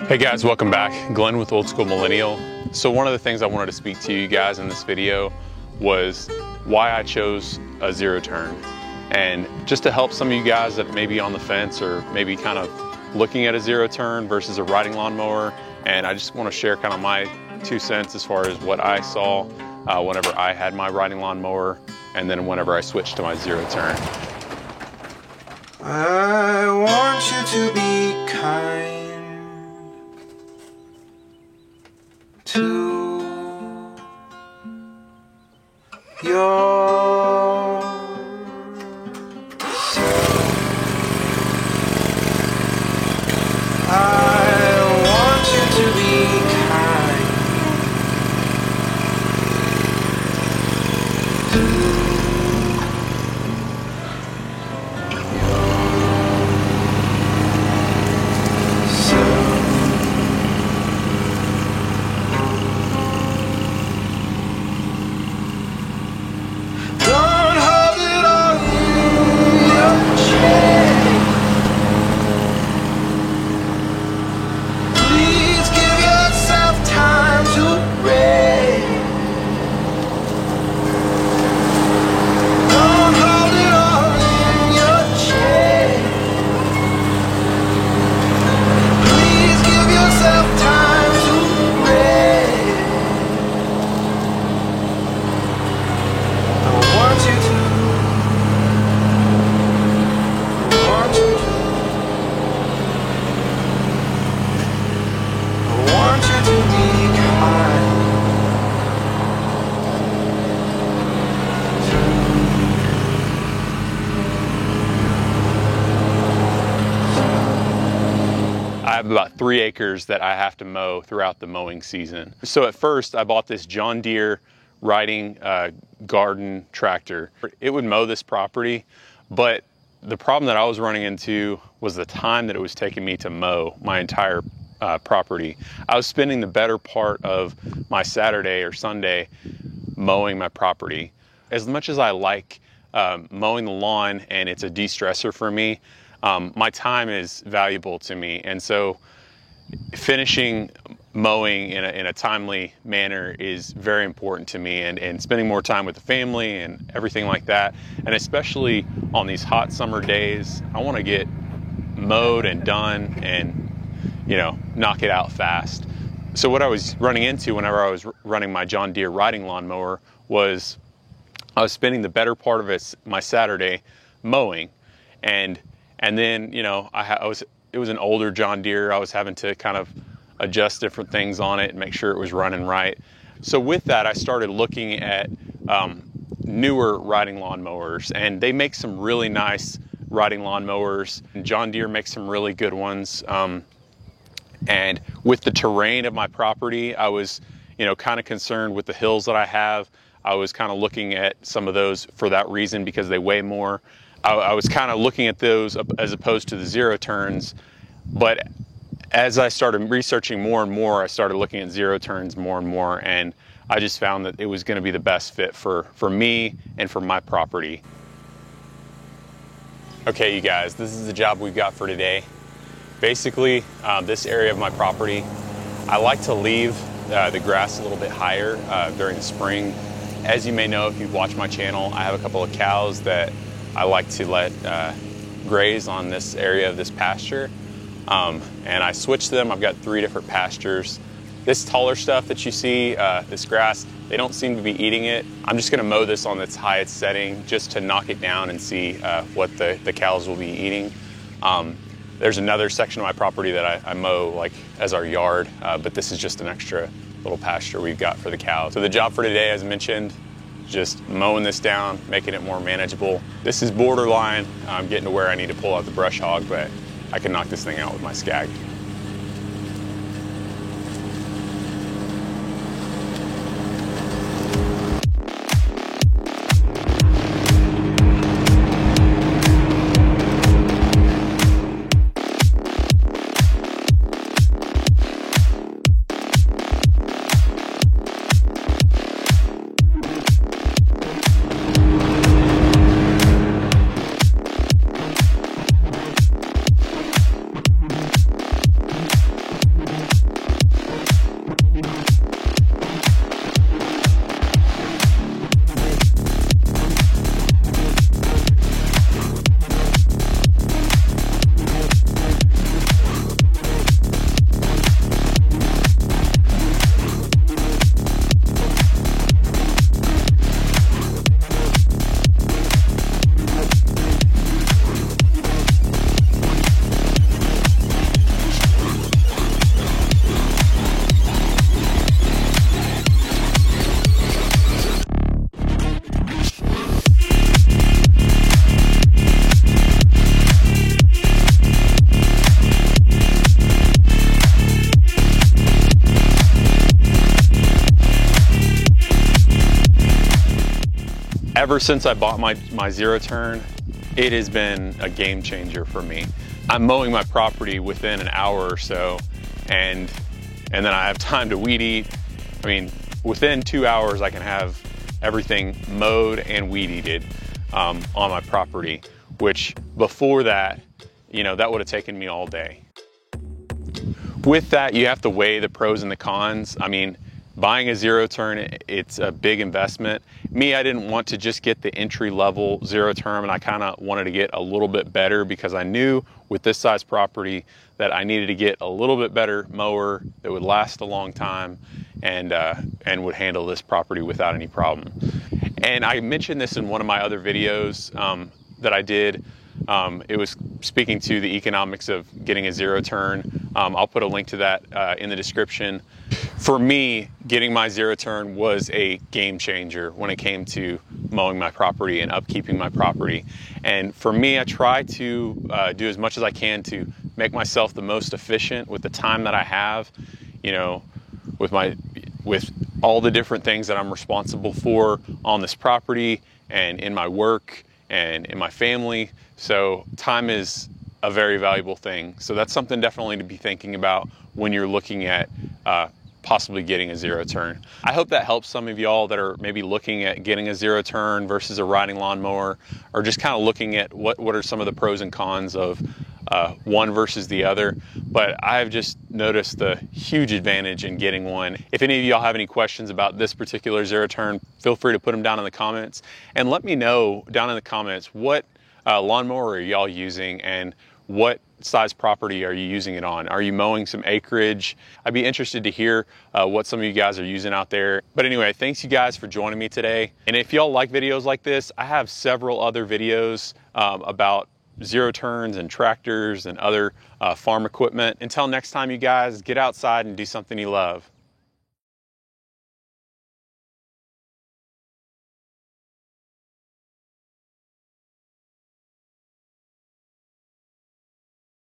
Hey guys, welcome back. Glenn with Old School Millennial. So one of the things I wanted to speak to you guys in this video was why I chose a zero turn. And just to help some of you guys that may be on the fence or maybe kind of looking at a zero turn versus a riding lawnmower. And I just want to share kind of my 2 cents as far as what I saw whenever I had my riding lawnmower and then whenever I switched to my zero turn. I want you to be kind to yourself. I want you to be kind to I have about 3 acres that I have to mow throughout the mowing season. So at first I bought this John Deere riding garden tractor. It would mow this property, but the problem that I was running into was the time that it was taking me to mow my entire property. I was spending the better part of my Saturday or Sunday mowing my property. As much as I like mowing the lawn and it's a de-stressor for me, my time is valuable to me, and so finishing mowing in a timely manner is very important to me, and spending more time with the family and everything like that. And especially on these hot summer days, I want to get mowed and done and, you know, knock it out fast. So what I was running into whenever I was running my John Deere riding lawnmower was I was spending the better part of my Saturday mowing, and then, you know, it was an older John Deere. I was having to kind of adjust different things on it and make sure it was running right. So with that, I started looking at newer riding lawnmowers, and they make some really nice riding lawnmowers. John Deere makes some really good ones. And with the terrain of my property, I was, you know, kind of concerned with the hills that I have. I was kind of looking at some of those for that reason because they weigh more. I was kind of looking at those as opposed to the zero turns, but as I started researching more and more, I started looking at zero turns more and more, and I just found that it was going to be the best fit for me and for my property. Okay, you guys, this is the job we've got for today. Basically, this area of my property, I like to leave the grass a little bit higher during the spring. As you may know, if you've watched my channel, I have a couple of cows that I like to let graze on this area of this pasture, and I switch them. I've got 3 different pastures. This taller stuff that you see, this grass, they don't seem to be eating it. I'm just gonna mow this on its highest setting just to knock it down and see what the cows will be eating. There's another section of my property that I mow like as our yard, but this is just an extra little pasture we've got for the cows. So the job for today, as mentioned, just mowing this down, making it more manageable. This is borderline. I'm getting to where I need to pull out the brush hog, but I can knock this thing out with my Skag. Ever since I bought my zero turn, it has been a game changer for me. I'm mowing my property within an hour or so, and then I have time to weed eat. I mean, within 2 hours I can have everything mowed and weed eated on my property, which before that, that would have taken me all day. With that, you have to weigh the pros and the cons. I mean, buying a zero turn, it's a big investment. Me, I didn't want to just get the entry level zero turn, and I kind of wanted to get a little bit better because I knew with this size property that I needed to get a little bit better mower that would last a long time and would handle this property without any problem. And I mentioned this in one of my other videos that I did. It was speaking to the economics of getting a zero turn. I'll put a link to that in the description. For me, getting my zero turn was a game changer when it came to mowing my property and upkeeping my property. And for me, I try to do as much as I can to make myself the most efficient with the time that I have, with all the different things that I'm responsible for on this property and in my work and in my family. So time is a very valuable thing. So that's something definitely to be thinking about when you're looking at possibly getting a zero turn. I hope that helps some of y'all that are maybe looking at getting a zero turn versus a riding lawnmower, or just kind of looking at what are some of the pros and cons of one versus the other. But I've just noticed the huge advantage in getting one. If any of y'all have any questions about this particular zero turn, feel free to put them down in the comments and let me know down in the comments what lawnmower are y'all using and what size property are you using it on? Are you mowing some acreage? I'd be interested to hear what some of you guys are using out there. But anyway, thanks you guys for joining me today. And if y'all like videos like this, I have several other videos about zero turns and tractors and other farm equipment. Until next time, you guys, get outside and do something you love.